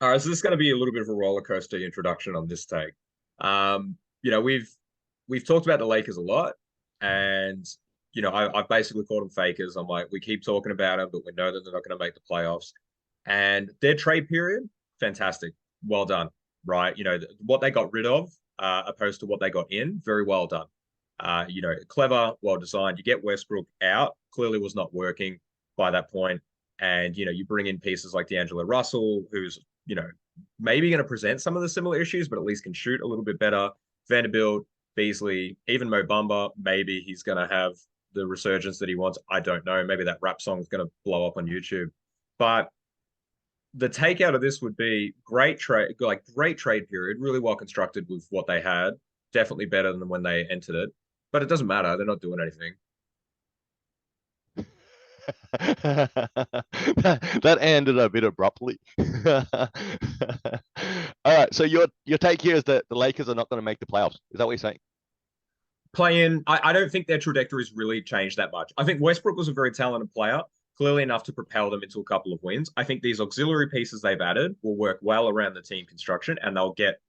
All right, so this is going to be a little bit of a roller coaster introduction on this take. You know, we've talked about the Lakers a lot, and I've basically called them fakers. I'm like, we keep talking about them, but we know that they're not going to make the playoffs. And their trade period, fantastic, well done, right? What they got rid of, opposed to what they got in, very well done. Clever, well designed. You get Westbrook out, clearly was not working by that point, and you bring in pieces like D'Angelo Russell, who's you know, maybe going to present some of the similar issues, but at least can shoot a little bit better. Vanderbilt, Beasley, even Mo Bamba, maybe he's going to have the resurgence that he wants. I don't know. Maybe that rap song is going to blow up on YouTube. But the takeout of this would be great trade, like great trade period, really well constructed with what they had. Definitely better than when they entered it. But it doesn't matter. They're not doing anything. That ended a bit abruptly. All right, so your take here is that the Lakers are not going to make the playoffs. Is that what you're saying? Play in. I don't think their trajectory's really changed that much. I think Westbrook was a very talented player, clearly enough to propel them into a couple of wins. I think these auxiliary pieces they've added will work well around the team construction and they'll get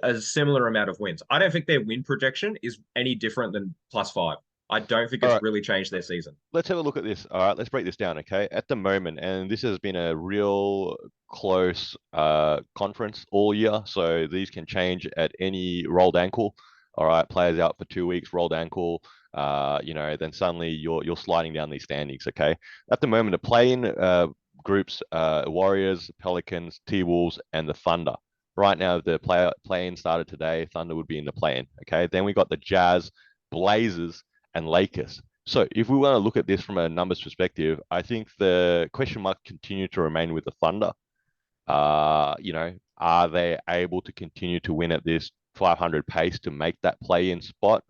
a similar amount of wins. I don't think their win projection is any different than +5. I don't think All it's right, really changed their season. let's have a look at this. All right, let's break this down, okay? At the moment, and this has been a real close conference all year, so these can change at any rolled ankle. All right, players out for 2 weeks, rolled ankle. Then suddenly you're sliding down these standings, okay? At the moment, the play-in groups, Warriors, Pelicans, T-Wolves, and the Thunder. Right now, if the play-in started today, Thunder would be in the play-in, okay? Then we got the Jazz, Blazers, and Lakers. So if we want to look at this from a numbers perspective, I think the question mark continue to remain with the Thunder. Are they able to continue to win at this 500 pace to make that play-in spot?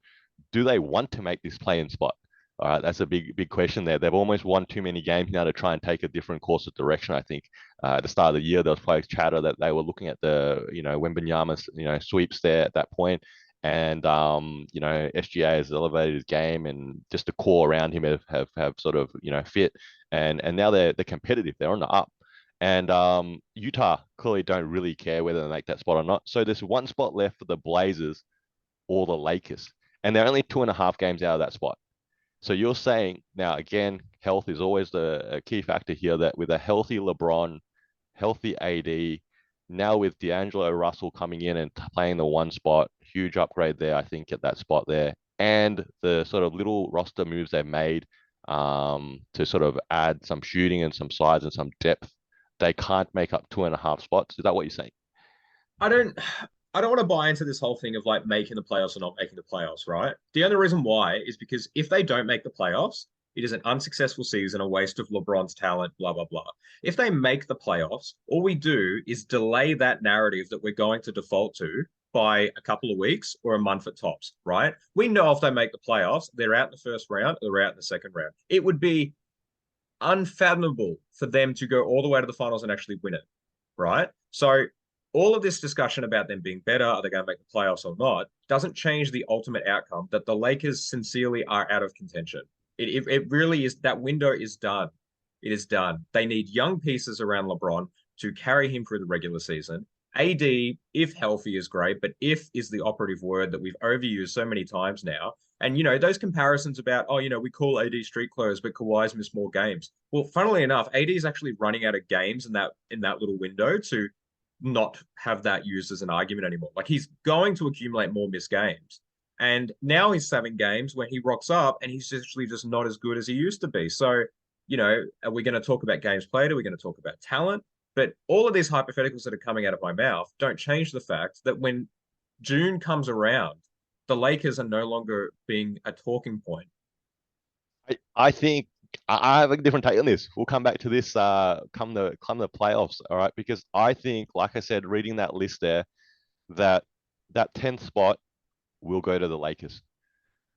Do they want to make this play-in spot? All right, that's a big question there. They've almost won too many games now to try and take a different course of direction. I think at the start of the year there was probably chatter that they were looking at the Wembanyama sweeps there at that point, and SGA has elevated his game, and just the core around him have sort of fit, and now they're competitive. They're on the up. And Utah clearly don't really care whether they make that spot or not. So there's one spot left for the Blazers or the Lakers, and they're only 2.5 games out of that spot. So you're saying now again, health is always a key factor here. That with a healthy LeBron, healthy AD, now with D'Angelo Russell coming in and playing the one spot, huge upgrade there, I think, at that spot there, and the sort of little roster moves they've made to sort of add some shooting and some size and some depth, they can't make up 2.5 spots. Is that what you're saying? I don't I don't want to buy into this whole thing of like making the playoffs or not making the playoffs, right? The only reason why is because if they don't make the playoffs, it is an unsuccessful season, a waste of LeBron's talent, blah, blah, blah. If they make the playoffs, all we do is delay that narrative that we're going to default to by a couple of weeks or a month at tops, right? We know if they make the playoffs, they're out in the first round, they're out in the second round. It would be unfathomable for them to go all the way to the finals and actually win it, right? So all of this discussion about them being better, are they going to make the playoffs or not, doesn't change the ultimate outcome that the Lakers sincerely are out of contention. It really is. That window is done. It is done. They need young pieces around LeBron to carry him through the regular season. AD, if healthy, is great, but if is the operative word that we've overused so many times now. And those comparisons about, oh, we call AD street clothes, but Kawhi's missed more games. Well, funnily enough, AD is actually running out of games in that little window to not have that used as an argument anymore. Like he's going to accumulate more missed games. And now he's having games when he rocks up and he's actually just not as good as he used to be. So, are we going to talk about games played? Are we going to talk about talent? But all of these hypotheticals that are coming out of my mouth don't change the fact that when June comes around, the Lakers are no longer being a talking point. I think I have a different take on this. We'll come back to this come the playoffs, all right? Because I think, like I said, reading that list there, that that 10th spot will go to the Lakers.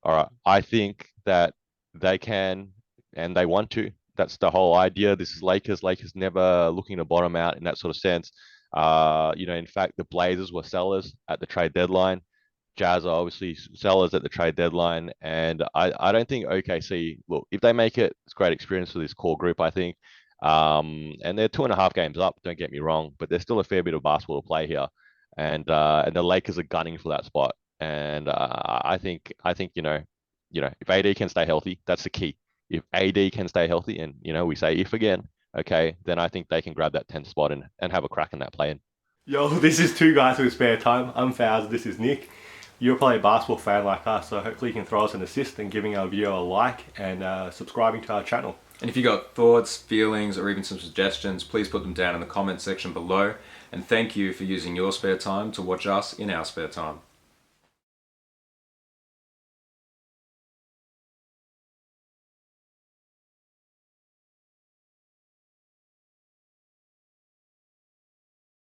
All right. I think that they can and they want to. That's the whole idea. This is Lakers. Lakers never looking to bottom out in that sort of sense. In fact, the Blazers were sellers at the trade deadline. Jazz are obviously sellers at the trade deadline. And I don't think OKC, look, if they make it, it's a great experience for this core group, I think. And they're 2.5 games up, don't get me wrong, but there's still a fair bit of basketball to play here. And the Lakers are gunning for that spot. And I think if AD can stay healthy, that's the key. If AD can stay healthy, and we say if again, okay, then I think they can grab that 10th spot and have a crack in that play-in. Yo, this is Two Guys with Spare Time. I'm Faz, this is Nick. You're probably a basketball fan like us, so hopefully you can throw us an assist and giving our video a like and subscribing to our channel. And if you got thoughts, feelings, or even some suggestions, please put them down in the comment section below. And thank you for using your spare time to watch us in our spare time.